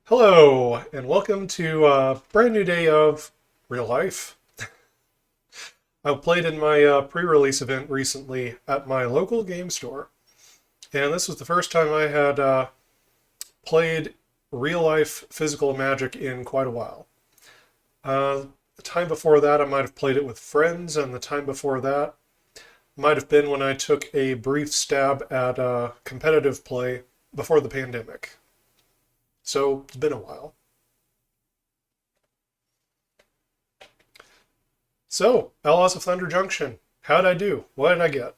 Hello, and welcome to a brand new day of real life. I played in my pre-release event recently at my local game store, and this was the first time I had played real life physical Magic in quite a while. The time before that, I might have played it with friends, and the time before that might have been when I took a brief stab at competitive play before the pandemic. So it's been a while. So, Outlaws of Thunder Junction. How'd I do? What did I get?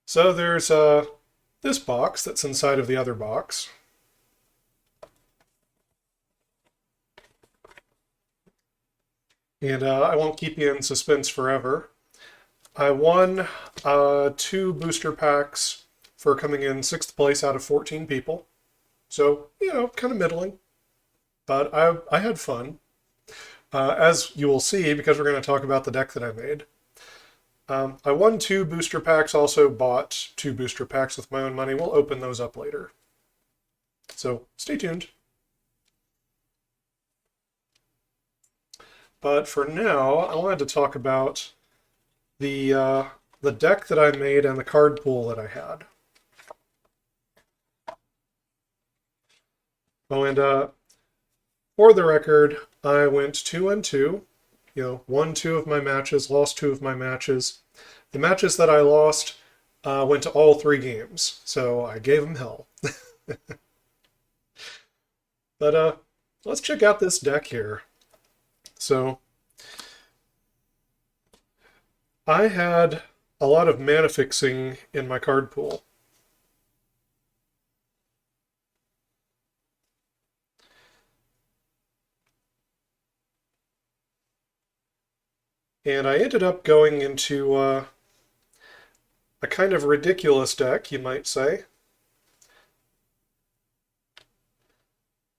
So there's this box that's inside of the other box. And I won't keep you in suspense forever. I won 2 booster packs for coming in 6th place out of 14 people. So, kind of middling. But I had fun. As you will see, because we're going to talk about the deck that I made. I won 2 booster packs, also bought 2 booster packs with my own money. We'll open those up later. So stay tuned. But for now, I wanted to talk about the deck that I made and the card pool that I had. Oh, and for the record, I went 2-2. Won 2 of my matches, lost 2 of my matches. The matches that I lost went to all 3 games, so I gave them hell. But let's check out this deck here. So I had a lot of mana fixing in my card pool. And I ended up going into a kind of ridiculous deck, you might say,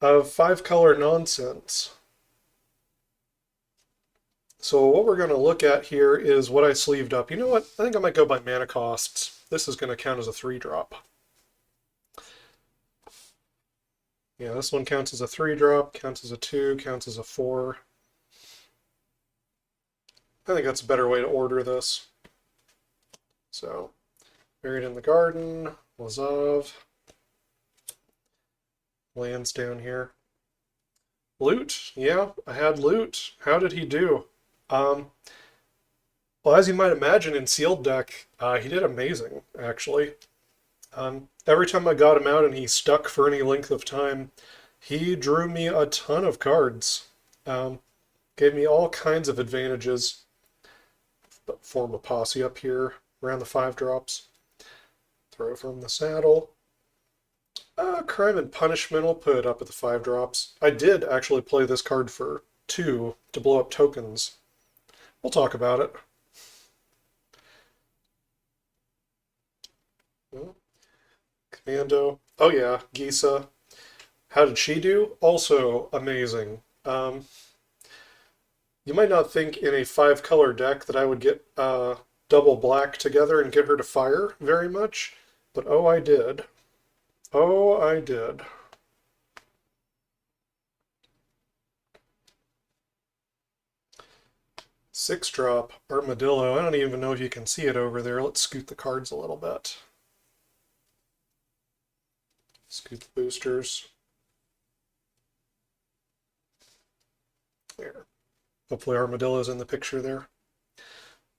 of 5-color nonsense. So what we're going to look at here is what I sleeved up. You know what? I think I might go by mana costs. This is going to count as a 3-drop. Yeah, this one counts as a 3-drop, counts as a 2, counts as a 4. I think that's a better way to order this. So, Buried in the Garden, Lazav, lands down here. Loot, yeah, I had loot. How did he do? Well, as you might imagine in sealed deck, he did amazing, actually. Every time I got him out and he stuck for any length of time, he drew me a ton of cards. Gave me all kinds of advantages. Form a posse up here around the 5-drops. Throw from the saddle. Crime and Punishment will put it up at the 5-drops. I did actually play this card for 2 to blow up tokens. We'll talk about it. Commando. Oh yeah, Gisa. How did she do? Also amazing. You might not think in a 5-color deck that I would get double black together and get her to fire very much, but oh, I did. Oh, I did. Six-drop Armadillo. I don't even know if you can see it over there. Let's scoot the cards a little bit. Scoot the boosters. There. Hopefully Armadillo's in the picture there.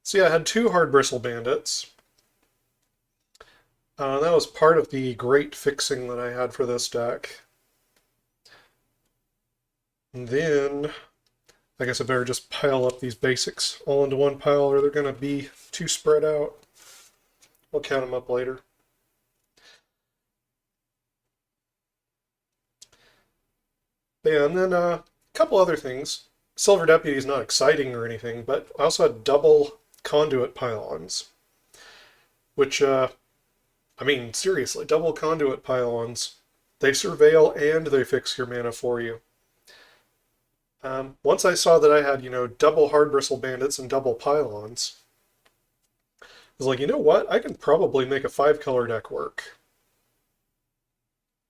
So yeah, I had 2 Hard Bristle Bandits. That was part of the great fixing that I had for this deck. And then, I guess I better just pile up these basics all into one pile or they're going to be too spread out. We'll count them up later. Yeah, and then a couple other things. Silver Deputy is not exciting or anything, but I also had double conduit pylons, which, I mean, seriously, double conduit pylons. They surveil and they fix your mana for you. Once I saw that I had, double Hard Bristle Bandits and double pylons, was like, you know what? I can probably make a 5-color deck work.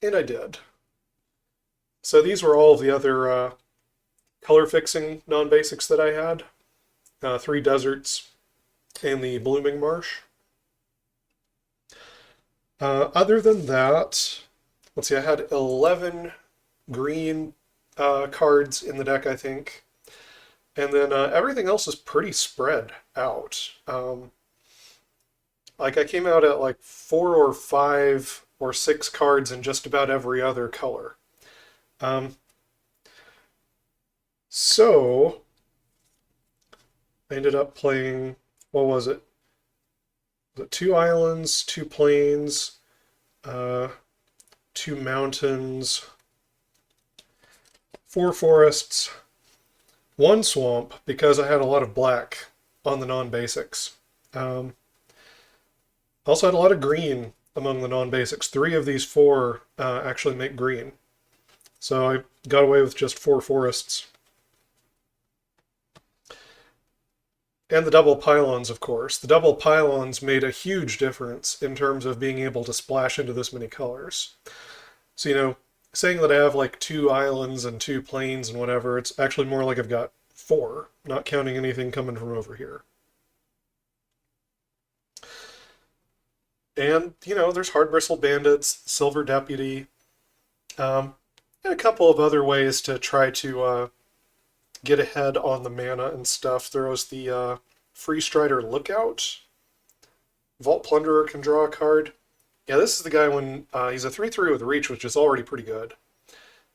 And I did. So these were all of the other color fixing non-basics that I had. 3 deserts and the blooming marsh. Other than that, let's see, I had 11 green cards in the deck, I think. And then everything else is pretty spread out. Like I came out at like 4 or 5 or 6 cards in just about every other color. So I ended up playing, what was it? The 2 islands, 2 plains, 2 mountains, 4 forests, 1 swamp because I had a lot of black on the non-basics. Also had a lot of green among the non-basics. 3 of these 4 actually make green. So I got away with just 4 forests. And the double pylons, of course. The double pylons made a huge difference in terms of being able to splash into this many colors. So, you know, saying that I have like 2 islands and 2 plains and whatever, it's actually more like I've got 4, not counting anything coming from over here. And, you know, there's Hard Bristle Bandits, Silver Deputy, and a couple of other ways to try to get ahead on the mana and stuff. There was the Free Strider Lookout. Vault Plunderer can draw a card. Yeah, this is the guy when he's a 3/3 with reach, which is already pretty good.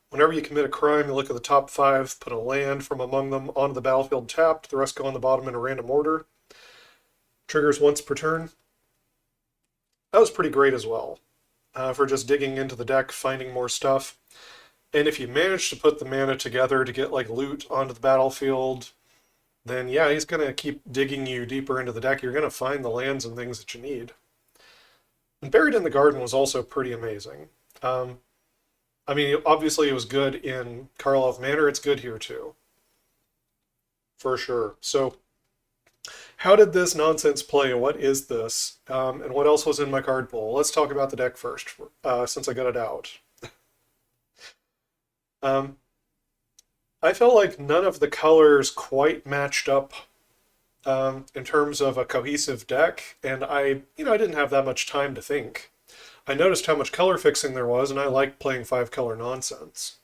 Whenever you commit a crime, you look at the top 5, put a land from among them onto the battlefield tapped. The rest go on the bottom in a random order. Triggers once per turn. That was pretty great as well for just digging into the deck, finding more stuff. And if you manage to put the mana together to get like loot onto the battlefield, then yeah, he's going to keep digging you deeper into the deck. You're going to find the lands and things that you need. And Buried in the Garden was also pretty amazing. I mean, obviously it was good in Karlov Manor. It's good here too. For sure. So how did this nonsense play? What is this? And what else was in my card pool? Let's talk about the deck first, since I got it out. I felt like none of the colors quite matched up in terms of a cohesive deck, and I didn't have that much time to think. I noticed how much color fixing there was, and I liked playing 5-color nonsense.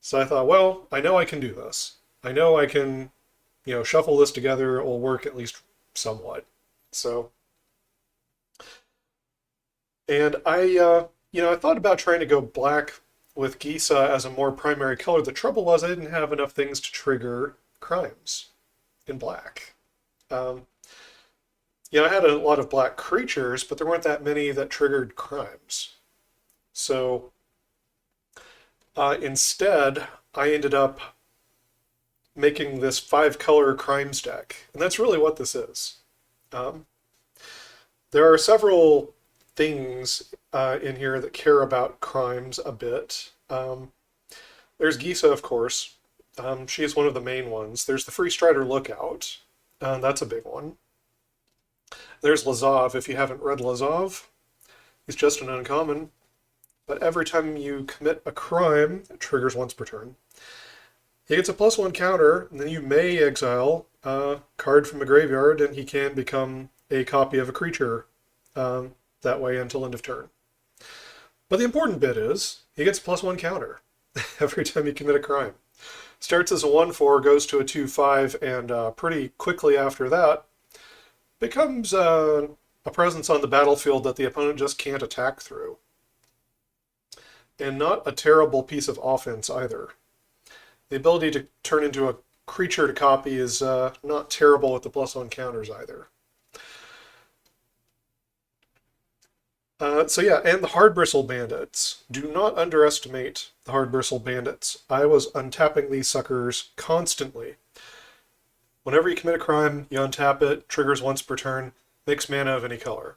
So I thought, well, I know I can do this. I know I can, shuffle this together. It will work at least somewhat. So, and I thought about trying to go black with Gisa as a more primary color. The trouble was I didn't have enough things to trigger crimes in black. I had a lot of black creatures, but there weren't that many that triggered crimes. So instead, I ended up making this 5-color crimes deck. And that's really what this is. There are several things in here that care about crimes a bit. There's Gisa, of course. She is one of the main ones. There's the Free Strider Lookout. That's a big one. There's Lazov. If you haven't read Lazov, he's just an uncommon. But every time you commit a crime, it triggers once per turn. He gets a +1 counter, and then you may exile a card from a graveyard, and he can become a copy of a creature that way until end of turn. But the important bit is, he gets a +1 counter every time you commit a crime. Starts as a 1/4, goes to a 2/5, and pretty quickly after that, becomes a presence on the battlefield that the opponent just can't attack through. And not a terrible piece of offense either. The ability to turn into a creature to copy is not terrible with the +1 counters either. So yeah, and the Hard Bristle Bandits. Do not underestimate the Hard Bristle Bandits. I was untapping these suckers constantly. Whenever you commit a crime, you untap it, triggers once per turn, makes mana of any color.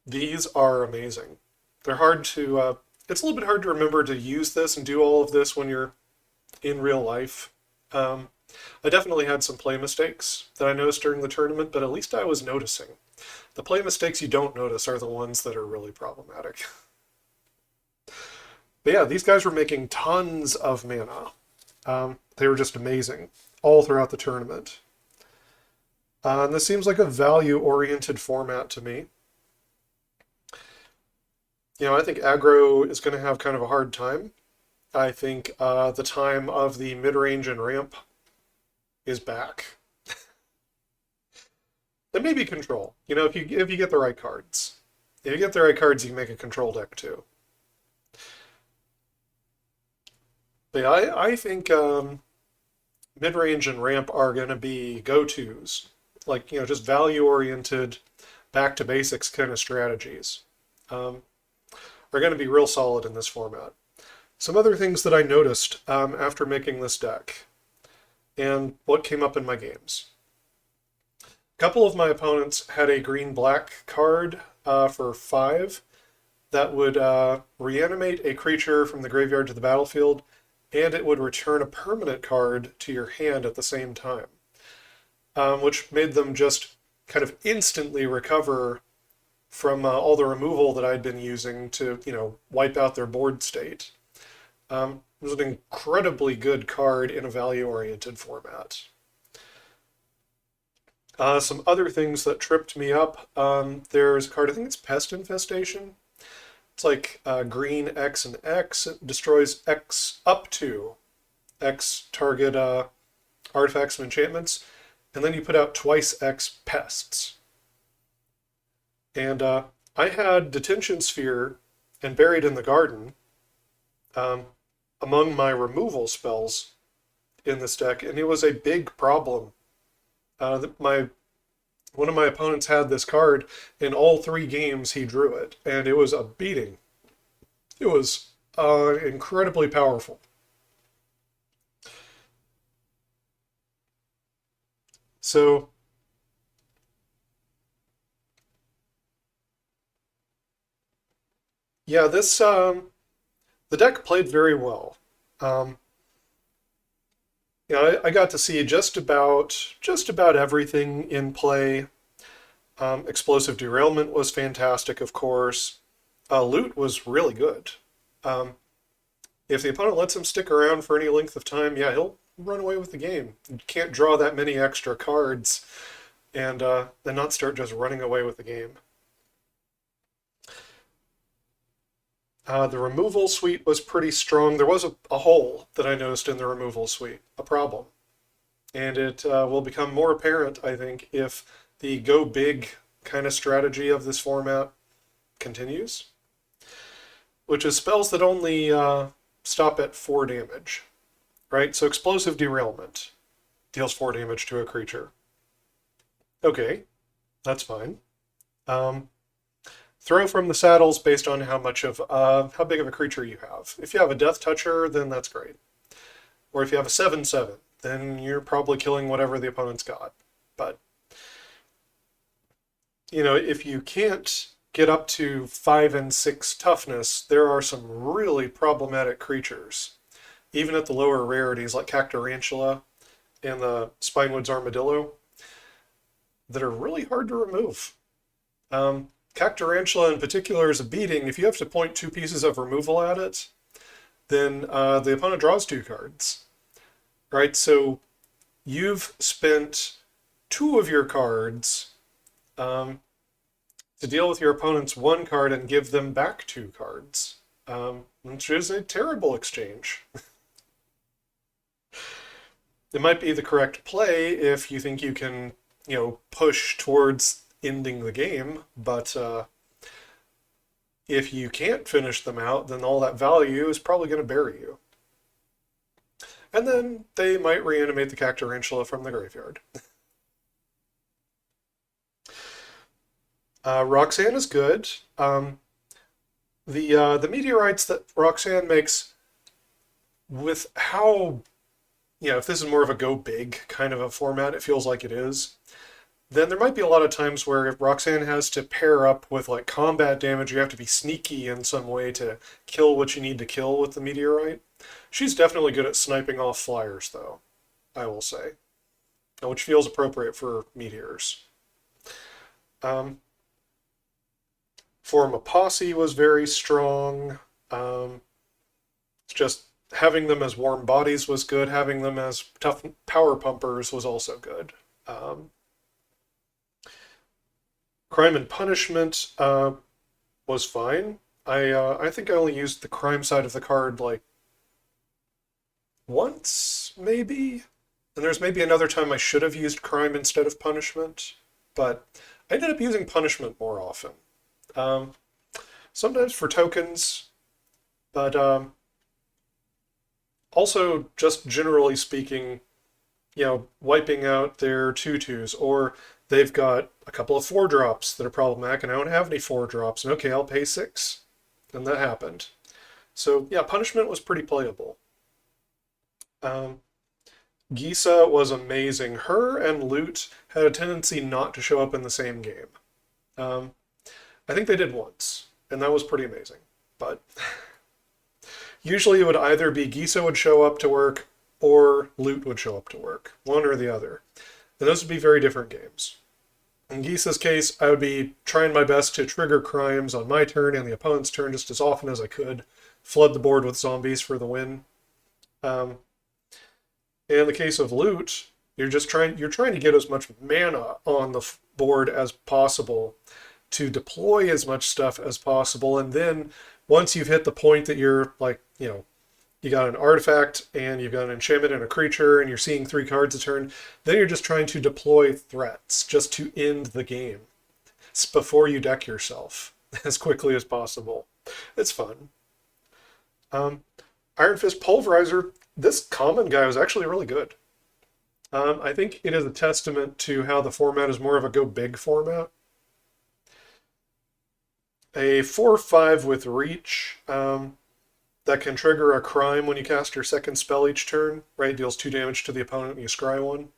These are amazing. They're hard to... it's a little bit hard to remember to use this and do all of this when you're in real life. I definitely had some play mistakes that I noticed during the tournament, but at least I was noticing. The play mistakes you don't notice are the ones that are really problematic. But yeah, these guys were making tons of mana. They were just amazing all throughout the tournament. And this seems like a value-oriented format to me. I think aggro is going to have kind of a hard time. I think the time of the mid-range and ramp is back. And maybe control. If you get the right cards. If you get the right cards, you can make a control deck too. But yeah, I think mid-range and ramp are going to be go-tos. Like, just value-oriented, back-to-basics kind of strategies. Are going to be real solid in this format. Some other things that I noticed after making this deck and what came up in my games. A couple of my opponents had a green-black card for 5 that would reanimate a creature from the graveyard to the battlefield, and it would return a permanent card to your hand at the same time, which made them just kind of instantly recover from all the removal that I'd been using to, wipe out their board state. It was an incredibly good card in a value-oriented format. Some other things that tripped me up. There's a card, I think it's Pest Infestation. It's like green X and X. It destroys X up to X target artifacts and enchantments. And then you put out twice X pests. And I had Detention Sphere and Buried in the Garden among my removal spells in this deck, and it was a big problem. One of my opponents had this card. In all 3 games, he drew it, and it was a beating. It was incredibly powerful. So, yeah, the deck played very well. I got to see just about everything in play. Explosive Derailment was fantastic, of course. Loot was really good. If the opponent lets him stick around for any length of time, yeah, he'll run away with the game. You can't draw that many extra cards and then not start just running away with the game. The removal suite was pretty strong. There was a hole that I noticed in the removal suite, a problem. And it will become more apparent, I think, if the go big kind of strategy of this format continues, which is spells that only stop at 4 damage, right? So Explosive Derailment deals 4 damage to a creature. Okay, that's fine. Throw from the saddles based on how big of a creature you have. If you have a Death Toucher, then that's great. Or if you have a 7/7, then you're probably killing whatever the opponent's got. But, if you can't get up to 5 and 6 toughness, there are some really problematic creatures, even at the lower rarities like Cactarantula and the Spinewoods Armadillo, that are really hard to remove. Cactarantula in particular is a beating. If you have to point 2 pieces of removal at it, then the opponent draws 2 cards. Right? So you've spent 2 of your cards to deal with your opponent's 1 card and give them back 2 cards, which is a terrible exchange. It might be the correct play if you think you can, push towards ending the game, but if you can't finish them out, then all that value is probably going to bury you. And then they might reanimate the Cactarantula from the graveyard. Roxanne is good. The meteorites that Roxanne makes, with how, if this is more of a go big kind of a format, it feels like it is, then there might be a lot of times where if Roxanne has to pair up with like combat damage, you have to be sneaky in some way to kill what you need to kill with the meteorite. She's definitely good at sniping off flyers, though. I will say, which feels appropriate for meteors. Form a Posse was very strong. Just having them as warm bodies was good. Having them as tough power pumpers was also good. Crime and Punishment was fine. I think I only used the crime side of the card like once, maybe. And there's maybe another time I should have used crime instead of punishment, but I ended up using punishment more often. Um, Sometimes for tokens, but also just generally speaking, wiping out their 2/2s, or they've got a couple of 4-drops that are problematic, and I don't have any 4-drops, and okay, I'll pay 6. And that happened. So yeah, punishment was pretty playable. Gisa was amazing. Her and Loot had a tendency not to show up in the same game. Um, I think they did once, and that was pretty amazing. But usually it would either be Gisa would show up to work or Loot would show up to work, one or the other. And those would be very different games. In Gisa's case, I would be trying my best to trigger crimes on my turn and the opponent's turn just as often as I could, flood the board with zombies for the win. In the case of Loot, you're trying to get as much mana on the board as possible to deploy as much stuff as possible, and then once you've hit the point that you're like, you got an artifact and you've got an enchantment and a creature and you're seeing 3 cards a turn, then you're just trying to deploy threats just to end the game before you deck yourself as quickly as possible. It's fun. Iron Fist Pulverizer, this common guy was actually really good. I think it is a testament to how the format is more of a go big format. A 4/5 with reach that can trigger a crime when you cast your second spell each turn, right? Deals 2 damage to the opponent and you scry 1.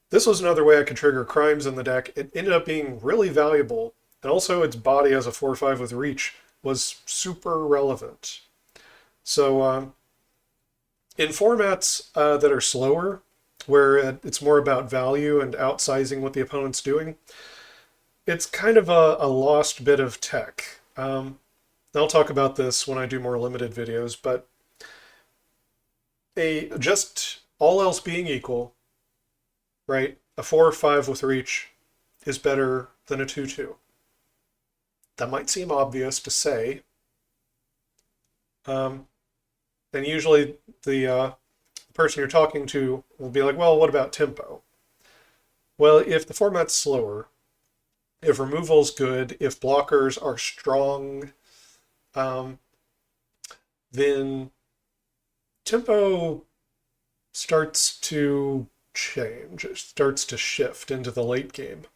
This was another way I could trigger crimes in the deck. It ended up being really valuable, and also its body as a 4/5 with reach was super relevant. So in formats that are slower, where it's more about value and outsizing what the opponent's doing, it's kind of a lost bit of tech. I'll talk about this when I do more limited videos, but just all else being equal, right? A 4/5 with reach is better than a 2/2. That might seem obvious to say. And usually the person you're talking to will be like, well, what about tempo? Well, if the format's slower, if removal's good, if blockers are strong, then tempo starts to change. It starts to shift into the late game.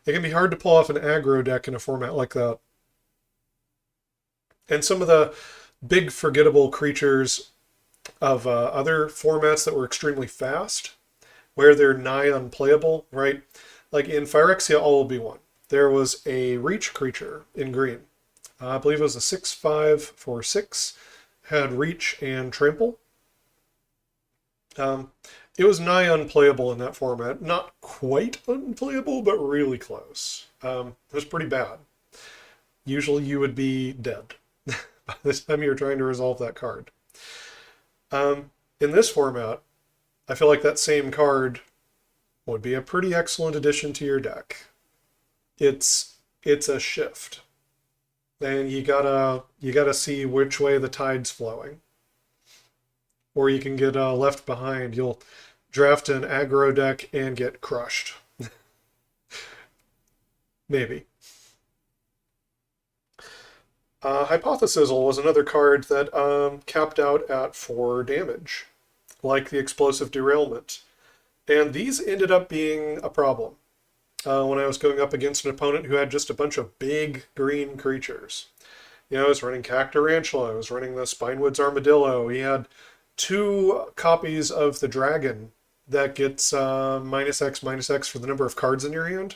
It can be hard to pull off an aggro deck in a format like that. And some of the big forgettable creatures of other formats that were extremely fast, where they're nigh unplayable, right? Like in Phyrexia All Will Be One, there was a reach creature in green. I believe it was a 6/5 for 6, had reach and trample. It was nigh unplayable in that format. Not quite unplayable, but really close. It was pretty bad. Usually you would be dead by the time you're trying to resolve that card. In this format, I feel like that same card would be a pretty excellent addition to your deck. It's a shift. And you gotta see which way the tide's flowing. Or you can get left behind. You'll draft an aggro deck and get crushed. Maybe. Hypothesizzle was another card that capped out at 4 damage, like the Explosive Derailment. And these ended up being a problem when I was going up against an opponent who had just a bunch of big green creatures. I was running Cactarantula, I was running the Spinewoods Armadillo. He had 2 copies of the Dragon that gets -X/-X for the number of cards in your hand.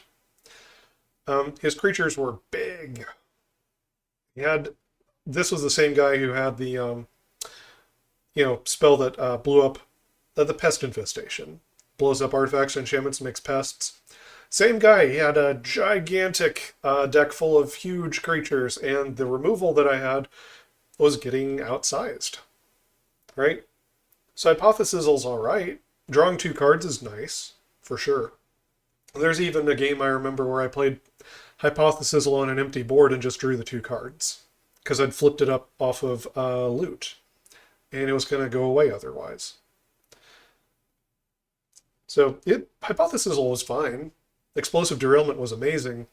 His creatures were big. This was the same guy who had the spell that blew up the Pest Infestation. Blows up artifacts and enchantments and makes pests. Same guy, he had a gigantic deck full of huge creatures, and the removal that I had was getting outsized, right? So Hypothesisal's alright. Drawing 2 cards is nice, for sure. There's even a game I remember where I played Hypothesisal on an empty board and just drew the 2 cards, because I'd flipped it up off of loot, and it was going to go away otherwise. So Hypothesisal was fine. Explosive Derailment was amazing,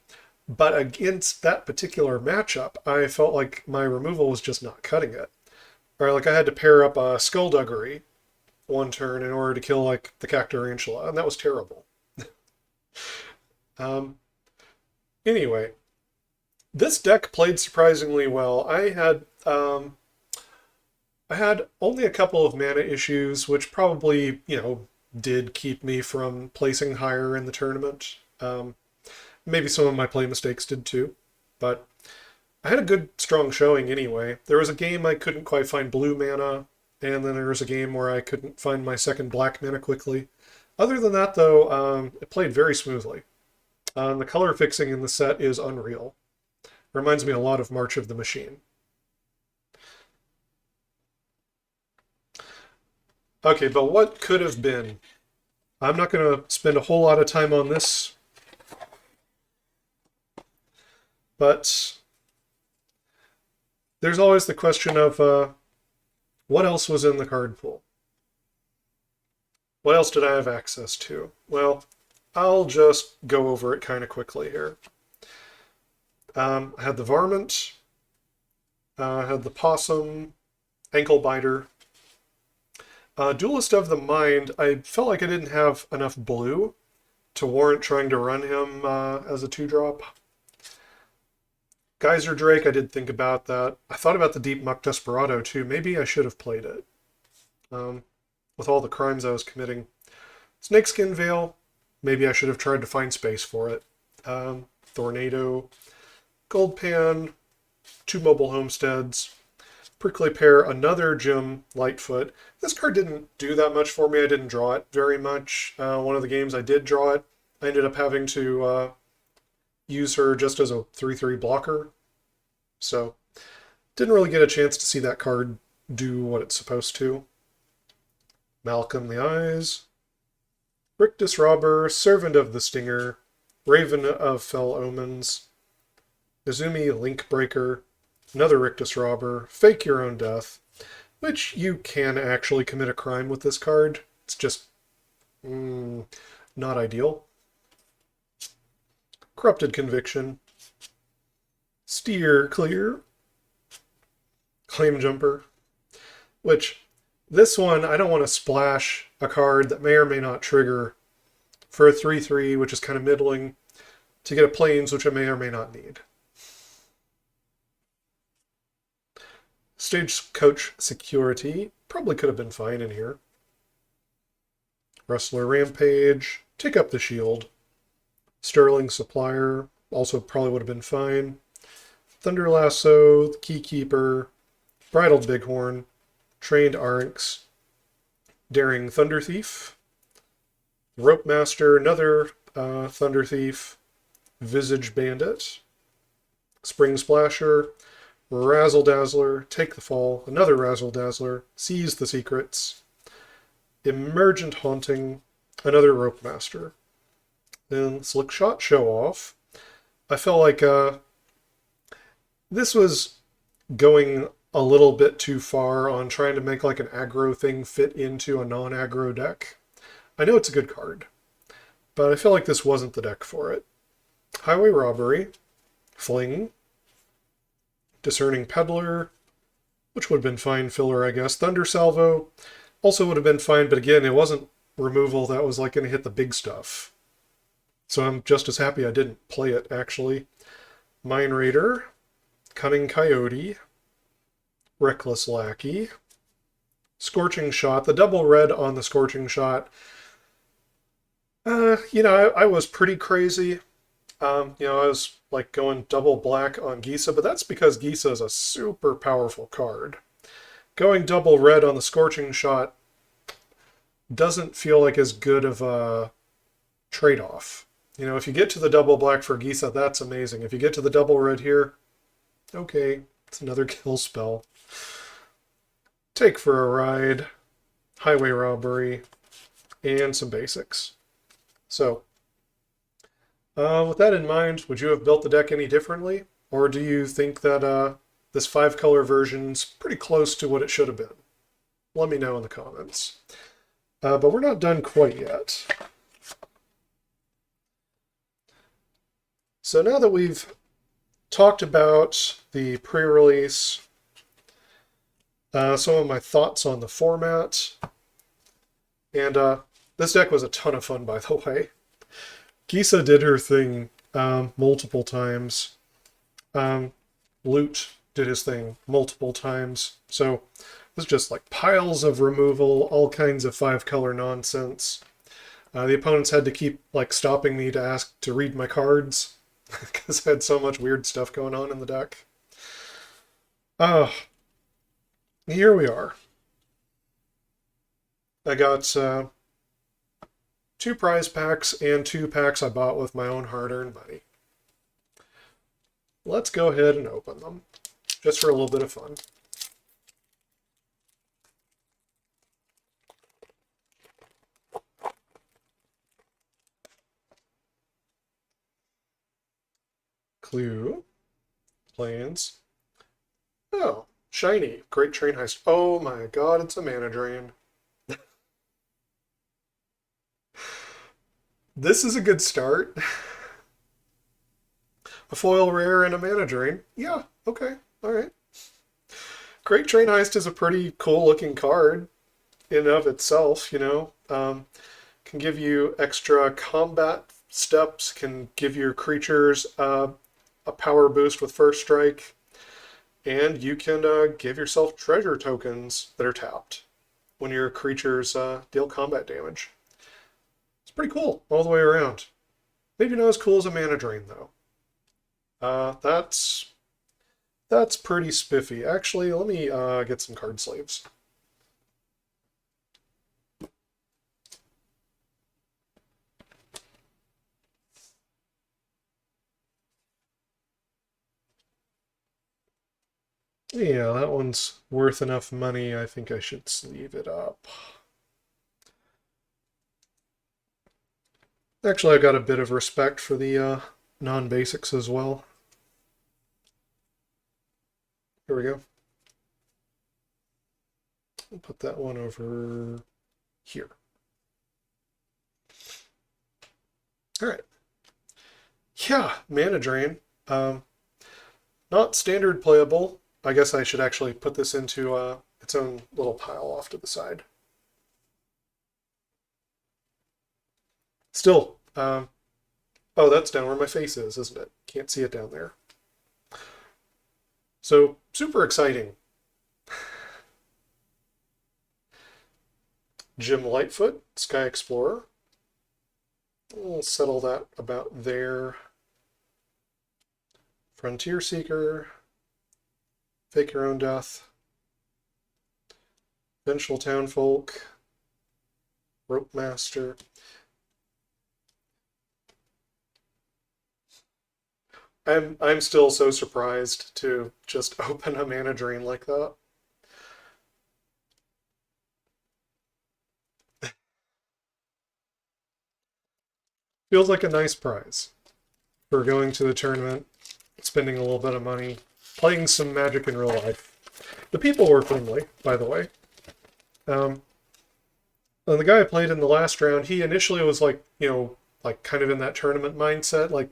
but against that particular matchup, I felt like my removal was just not cutting it. Or like I had to pair up a Skullduggery one turn in order to kill like the Cactarantula, and that was terrible. Anyway, this deck played surprisingly well. I had only a couple of mana issues, which probably, did keep me from placing higher in the tournament. Maybe some of my play mistakes did too, but I had a good, strong showing anyway. There was a game I couldn't quite find blue mana, and then there was a game where I couldn't find my second black mana quickly. Other than that, though, it played very smoothly. The color fixing in the set is unreal. Reminds me a lot of March of the Machine. Okay, but what could have been? I'm not going to spend a whole lot of time on this, but there's always the question of what else was in the card pool? What else did I have access to? Well, I'll just go over it kind of quickly here. I had the Varmint, I had the Possum, Ankle Biter. Duelist of the Mind, I felt like I didn't have enough blue to warrant trying to run him as a 2-drop. Geyser Drake, I did think about that. I thought about the Deep Muck Desperado too. Maybe I should have played it with all the crimes I was committing. Snakeskin Veil, maybe I should have tried to find space for it. Tornado, Gold Pan, 2 Mobile Homesteads, Prickly Pear, another Jim Lightfoot. This card didn't do that much for me. I didn't draw it very much. One of the games I did draw it, I ended up having to use her just as a 3/3 blocker. So, didn't really get a chance to see that card do what it's supposed to. Malcolm the Eyes, Rictus Robber, Servant of the Stinger, Raven of Fell Omens, Izumi Linkbreaker, another Rictus Robber, Fake Your Own Death, which you can actually commit a crime with this card. It's just not ideal. Corrupted Conviction, Steer Clear, Claim Jumper, which this one, I don't want to splash a card that may or may not trigger for a 3/3, which is kind of middling, to get a Plains, which I may or may not need. Stagecoach Security, probably could have been fine in here. Rustler Rampage, Take Up the Shield. Sterling Supplier, also probably would have been fine. Thunder Lasso, Keykeeper, Bridled Bighorn, Trained Arynx, Daring Thunder Thief, Rope Master, another Thunder Thief, Visage Bandit, Spring Splasher, Razzle Dazzler, Take the Fall, another Razzle Dazzler, Seize the Secrets, Emergent Haunting, another Rope Master. Then Slick Shot Show Off. I felt like this was going a little bit too far on trying to make like an aggro thing fit into a non-aggro deck. I know it's a good card, but I feel like this wasn't the deck for it. Highway Robbery, Fling, Discerning Peddler, which would have been fine filler, I guess. Thunder Salvo also would have been fine, but again, it wasn't removal that was like going to hit the big stuff. So I'm just as happy I didn't play it, actually. Mine Raider, Cunning Coyote, Reckless Lackey, Scorching Shot. The double red on the Scorching Shot, I was pretty crazy. I was like going double black on Gisa, but that's because Gisa is a super powerful card. Going double red on the Scorching Shot, doesn't feel like as good of a trade-off. You know, if you get to the double black for Gisa, that's amazing. If you get to the double red here, okay, it's another kill spell. Take for a ride, highway robbery, and some basics. So, with that in mind, would you have built the deck any differently? Or do you think that this 5-color version's pretty close to what it should have been? Let me know in the comments. But we're not done quite yet. So now that we've talked about the pre-release, some of my thoughts on the format, and this deck was a ton of fun, by the way. Gisa did her thing multiple times. Loot did his thing multiple times. So it was just like piles of removal, all kinds of 5-color nonsense. The opponents had to keep like stopping me to ask to read my cards because I had so much weird stuff going on in the deck. Here we are. I got 2 prize packs and 2 packs I bought with my own hard-earned money. Let's go ahead and open them, just for a little bit of fun. Clue. Plans. Oh, shiny. Great train heist. Oh my god, it's a mana drain. This is a good start. A foil rare and a mana drain. Yeah, okay, alright. Great Train Heist is a pretty cool looking card in and of itself, you know. Can give you extra combat steps, can give your creatures a power boost with first strike, and you can give yourself treasure tokens that are tapped when your creatures deal combat damage. It's pretty cool all the way around. Maybe not as cool as a mana drain though. That's pretty spiffy. Actually, let me get some card sleeves. Yeah, that one's worth enough money. I think I should sleeve it up. Actually, I got a bit of respect for the non-basics as well. Here we go. I'll put that one over here. All right. Yeah, mana drain. Not standard playable. I guess I should actually put this into its own little pile off to the side. Still, oh, that's down where my face is, isn't it? Can't see it down there. So, super exciting. Jim Lightfoot, Sky Explorer. We'll settle that about there. Frontier Seeker. Fake Your Own Death. Vengeful Townfolk. Rope Master. I'm still so surprised to just open a mana drain like that. Feels like a nice prize for going to the tournament, spending a little bit of money, playing some Magic in real life. The people were friendly, by the way. And the guy I played in the last round, he initially was like, you know, like kind of in that tournament mindset, like,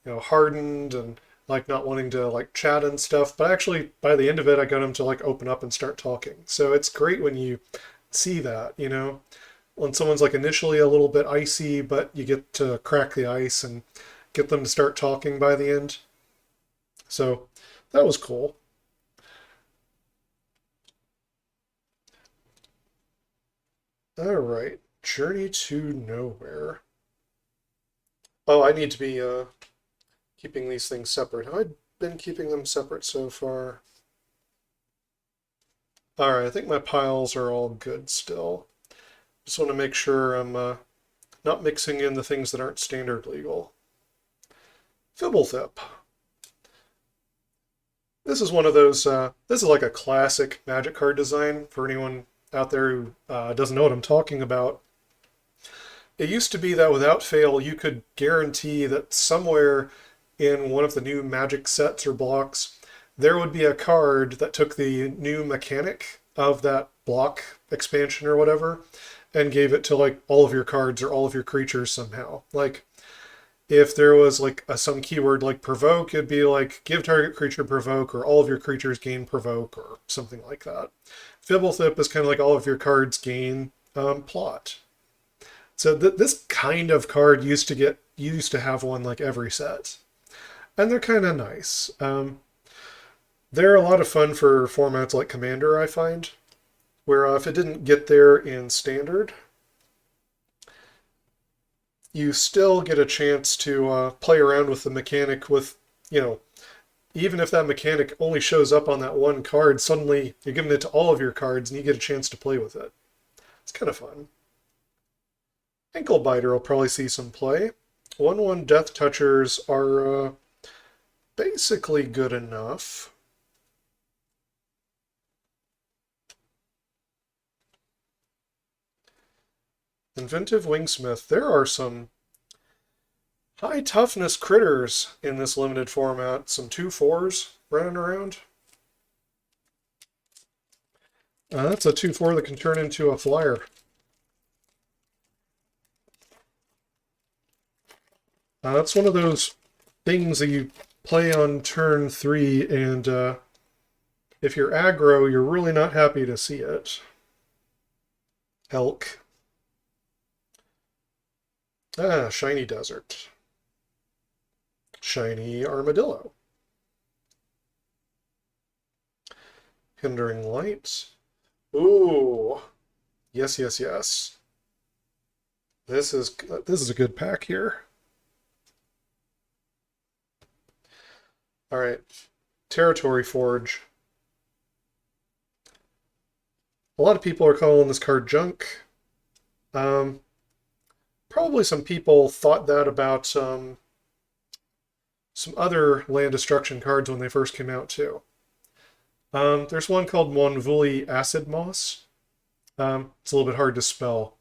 you know, hardened and like not wanting to like chat and stuff. But actually, by the end of it, I got him to like open up and start talking. So it's great when you see that, you know, when someone's like initially a little bit icy, but you get to crack the ice and get them to start talking by the end. So that was cool. All right, Journey to Nowhere. Oh, I need to be keeping these things separate. I've been keeping them separate so far. All right, I think my piles are all good still. Just want to make sure I'm not mixing in the things that aren't standard legal. Fibblethip. This is one of those, this is like a classic Magic card design for anyone out there who doesn't know what I'm talking about. It used to be that without fail, you could guarantee that somewhere in one of the new Magic sets or blocks, there would be a card that took the new mechanic of that block expansion or whatever and gave it to like all of your cards or all of your creatures somehow. Like if there was like some keyword like provoke, it'd be like give target creature provoke or all of your creatures gain provoke or something like that. Fibblethip is kind of like all of your cards gain plot. So this kind of card used to have one like every set, and they're kind of nice. They're a lot of fun for formats like Commander, I find, where if it didn't get there in Standard, you still get a chance to play around with the mechanic with, even if that mechanic only shows up on that one card, suddenly you're giving it to all of your cards and you get a chance to play with it. It's kind of fun. Ankle Biter will probably see some play. 1/1 Death Touchers are basically good enough. Inventive Wingsmith. There are some high toughness critters in this limited format. Some 2/4s running around. That's a 2/4 that can turn into a flyer. That's one of those things that you play on turn 3, and if you're aggro, you're really not happy to see it. Elk. Shiny Desert. Shiny Armadillo. Hindering Light. Ooh. Yes, yes, yes. This is a good pack here. All right. Territory Forge. A lot of people are calling this card junk. Probably some people thought that about some other land destruction cards when they first came out too. There's one called Monvuli Acid Moss. It's a little bit hard to spell.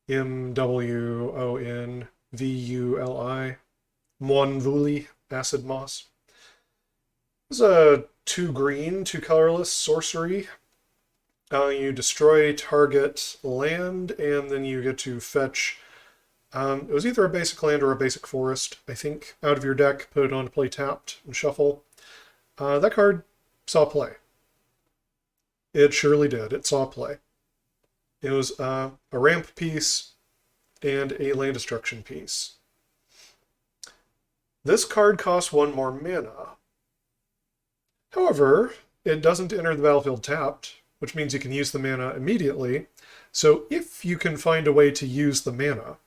Mwonvuli. Monvuli Acid Moss. This is a 2 green, 2 colorless sorcery. You destroy target land, and then you get to fetch. It was either a basic land or a basic forest, I think, out of your deck, put it on to play tapped and shuffle. That card saw play. It surely did. It saw play. It was a ramp piece and a land destruction piece. This card costs 1 more mana. However, it doesn't enter the battlefield tapped, which means you can use the mana immediately. So if you can find a way to use the mana,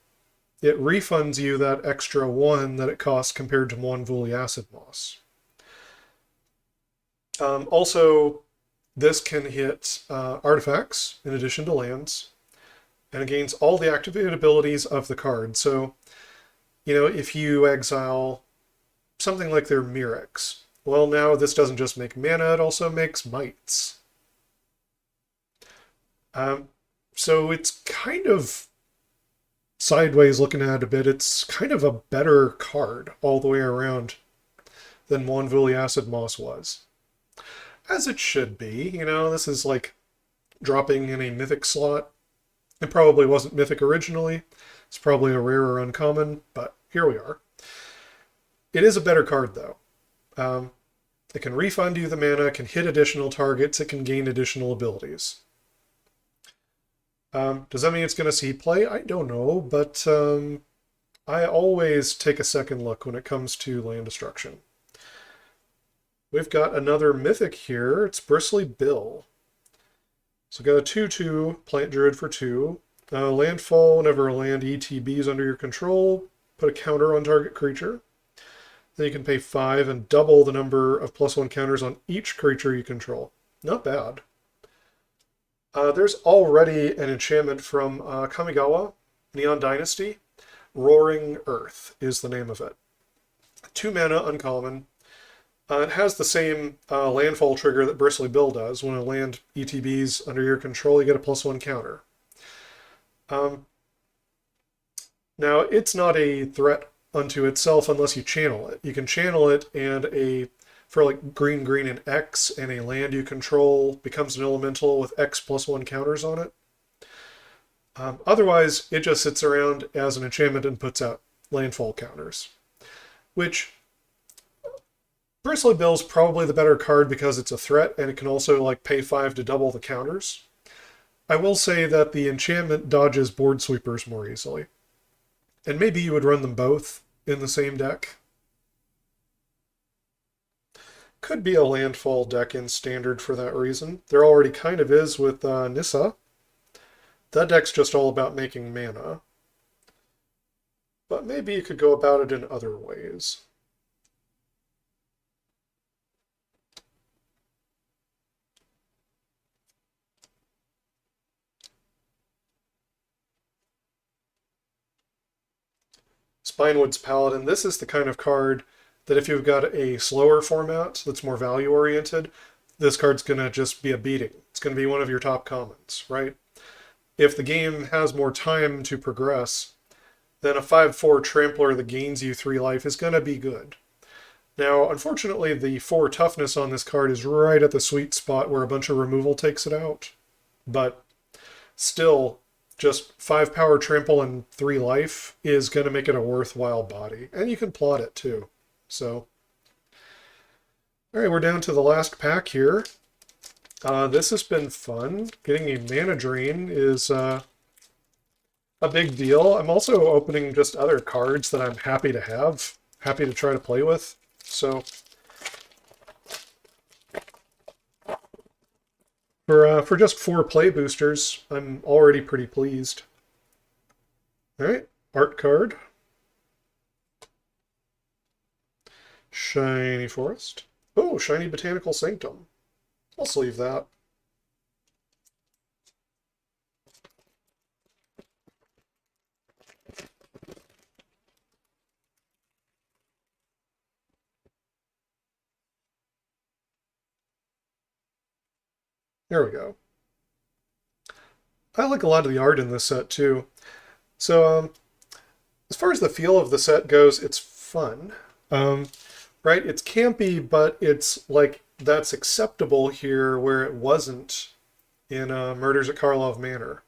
it refunds you that extra 1 that it costs compared to Monvuli Acid Moss. Also, this can hit artifacts in addition to lands, and it gains all the activated abilities of the card. So, if you exile something like their Mirrex, well, now this doesn't just make mana, it also makes mites. So it's kind of sideways looking at it a bit. It's kind of a better card all the way around than Monvuli Acid Moss was. As it should be. This is like dropping in a mythic slot. It probably wasn't mythic originally. It's probably a rare or uncommon, but here we are. It is a better card, though. It can refund you the mana, it can hit additional targets, it can gain additional abilities. Does that mean it's going to see play? I don't know, but I always take a second look when it comes to land destruction. We've got another mythic here. It's Bristly Bill. So we've got a 2/2 plant druid for 2. Landfall, whenever a land ETB is under your control, put a counter on target creature. Then you can pay 5 and double the number of +1 counters on each creature you control. Not bad. There's already an enchantment from Kamigawa, Neon Dynasty. Roaring Earth is the name of it. 2 mana, uncommon. It has the same landfall trigger that Bristly Bill does. When a land ETBs under your control, you get a +1 counter. Um, Now, it's not a threat unto itself unless you channel it. You can channel it, and for like green, green, and X, and a land you control becomes an elemental with X +1 counters on it. Otherwise, it just sits around as an enchantment and puts out landfall counters, which Bristly Bill's probably the better card because it's a threat and it can also like pay 5 to double the counters. I will say that the enchantment dodges board sweepers more easily. And maybe you would run them both in the same deck. Could be a landfall deck in standard for that reason. There already kind of is with Nissa. That deck's just all about making mana. But maybe you could go about it in other ways. Spinewood's Paladin. This is the kind of card that if you've got a slower format that's more value oriented, this card's going to just be a beating. It's going to be one of your top commons, right? If the game has more time to progress, then a 5/4 trampler that gains you 3 life is going to be good. Now, unfortunately, the 4 toughness on this card is right at the sweet spot where a bunch of removal takes it out. But still, just 5 power trample and 3 life is going to make it a worthwhile body. And you can plot it too. So, all right, we're down to the last pack here. This has been fun. Getting a mana drain is a big deal. I'm also opening just other cards that I'm happy to have, happy to try to play with. So, for just 4 play boosters, I'm already pretty pleased. All right, art card. Shiny Forest. Oh, Shiny Botanical Sanctum. I'll sleeve that. There we go. I like a lot of the art in this set too. So, as far as the feel of the set goes, it's fun. Right? It's campy, but it's like that's acceptable here where it wasn't in Murders at Karlov Manor.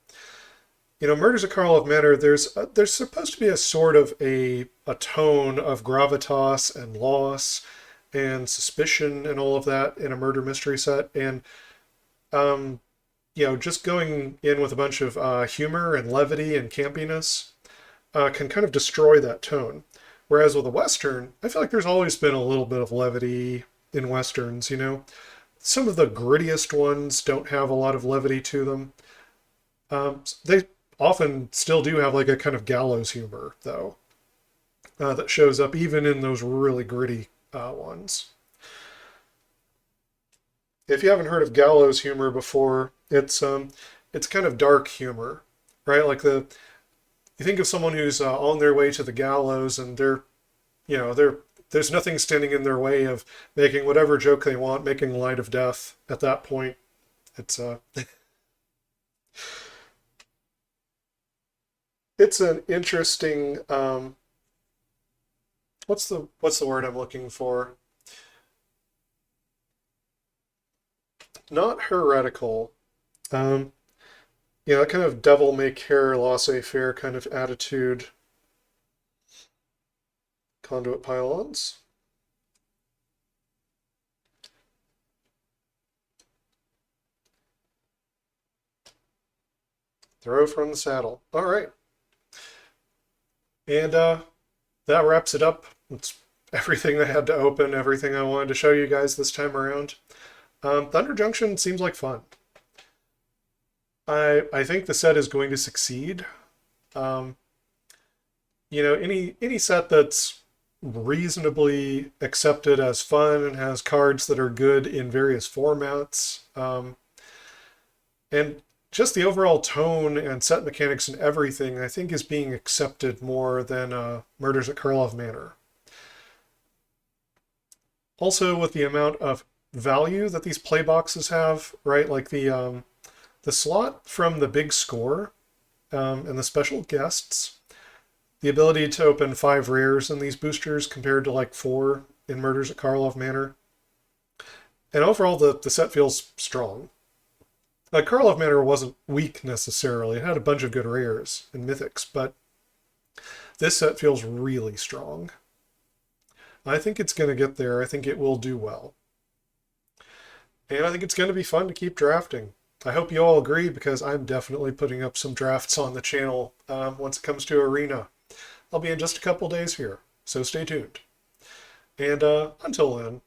You know, Murders at Karlov Manor, there's supposed to be a sort of a tone of gravitas and loss and suspicion and all of that in a murder mystery set, and you know, just going in with a bunch of humor and levity and campiness can kind of destroy that tone. Whereas with a Western, I feel like there's always been a little bit of levity in Westerns, you know. Some of the grittiest ones don't have a lot of levity to them. They often still do have like a kind of gallows humor, though, that shows up even in those really gritty ones. If you haven't heard of gallows humor before, it's kind of dark humor, right? Like you think of someone who's on their way to the gallows, and there's nothing standing in their way of making whatever joke they want, making light of death. At that point, it's it's an interesting what's the word I'm looking for? Not heretical. Um, kind of devil may care, laissez-faire kind of attitude. Conduit pylons. Throw from the saddle. All right. And that wraps it up. It's everything I had to open, everything I wanted to show you guys this time around. Thunder Junction seems like fun. I think the set is going to succeed. Any set that's reasonably accepted as fun and has cards that are good in various formats. And just the overall tone and set mechanics and everything, I think, is being accepted more than Murders at Karlov Manor. Also, with the amount of value that these play boxes have, right? Like the slot from the big score and the special guests, the ability to open 5 rares in these boosters compared to like 4 in Murders at Karlov Manor. And overall, the set feels strong. Like, Karlov Manor wasn't weak necessarily. It had a bunch of good rares and mythics, but this set feels really strong. I think it's going to get there. I think it will do well. And I think it's going to be fun to keep drafting. I hope you all agree, because I'm definitely putting up some drafts on the channel once it comes to Arena. I'll be in just a couple days here, so stay tuned. And until then,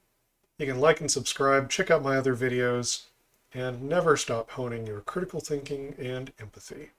you can like and subscribe, check out my other videos, and never stop honing your critical thinking and empathy.